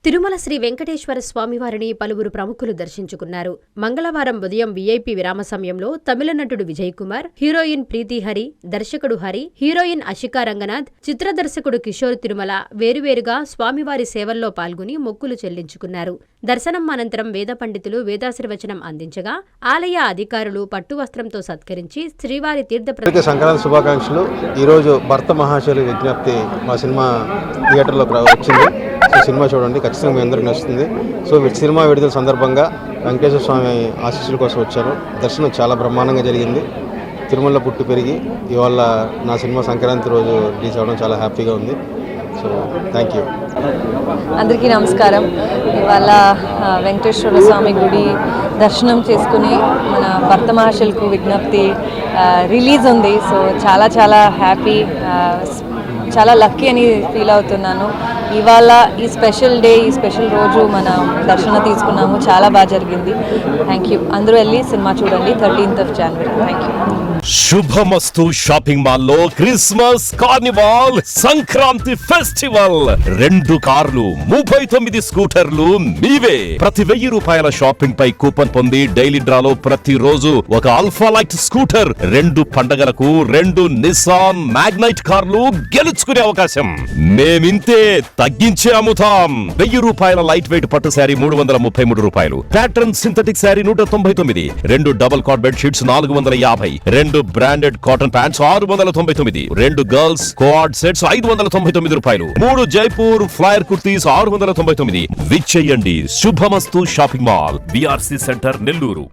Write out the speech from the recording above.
తిరుమల శ్రీ వెంకటేశ్వర స్వామివారిని పలువురు ప్రముఖులు దర్శించుకున్నారు. మంగళవారం ఉదయం వీఐపీ విరామ సమయంలో తమిళ నటుడు విజయ్ కుమార్, హీరోయిన్ ప్రీతి హరి, దర్శకుడు హరి, హీరోయిన్ అషికా రంగనాథ్, చిత్ర దర్శకుడు కిషోర్ తిరుమల వేరువేరుగా స్వామివారి సేవల్లో పాల్గొని మొక్కులు చెల్లించుకున్నారు. దర్శనం అనంతరం వేద పండితులు వేదాశీర్వచనం అందించగా ఆలయ అధికారులు పట్టు వస్త్రంతో సత్కరించి శ్రీవారి తీర్థ సంక్రాంతి శుభాకాంక్షలు. ఈరోజు భర్త మహాశయుల విజ్ఞప్తి మా సినిమా థియేటర్లో వచ్చింది. సినిమా చూడండి, ఖచ్చితంగా మీ అందరికీ నచ్చుతుంది. సో సినిమా విడుదల సందర్భంగా వెంకటేశ్వర స్వామి ఆశీస్సుల కోసం వచ్చారు. దర్శనం చాలా బ్రహ్మాండంగా జరిగింది. తిరుమలలో పుట్టి పెరిగి ఇవాళ నా సినిమా సంక్రాంతి రోజు రిలీజ్ అవ్వడం చాలా హ్యాపీగా ఉంది. So thank you. అందరికీ నమస్కారం. ఇవాళ వెంకటేశ్వర స్వామి గుడి దర్శనం చేసుకుని మన భర్త మహాశయులకు విజ్ఞప్తి రిలీజ్ ఉంది. సో చాలా చాలా హ్యాపీ, చాలా లక్కీ అని ఫీల్ అవుతున్నాను. ఇవాళ ఈ స్పెషల్ డే, ఈ స్పెషల్ రోజు మనం దర్శనం తీసుకున్నాము. చాలా బాగా జరిగింది. Thank you. అందరూ వెళ్ళి సినిమా చూడండి 13th January. Thank you. Subhamastu shopping mall లో క్రిస్మస్ కార్నివాల్ సంక్రాంతి ఫెస్టివల్ 2 కార్లు 39 స్కూటర్లు మీవే. ప్రతి ₹1000 షాపింగ్ పై కూపన్ పొంది డైలీ డ్రాలో ప్రతి రోజు ఒక ఆల్ఫా లైట్ స్కూటర్, 2 పండగలకు 2 నిస్సాన్ మ్యాగ్నైట్ కార్లు గెలుచుకునే అవకాశం. మేమింతే తగ్గించే అమ్ముతాం. ₹1000 లైట్ వెయిట్ పట్టు sari ₹333, pattern synthetic sari 199, 2 double cot bed sheets 450, 2 branded cotton pants 699, 2 girls coord sets ₹599, 3 Jaipur flare kurtis 699. విచ్చేయండి. Shubhamastu shopping mall, BRC centre, Nellore.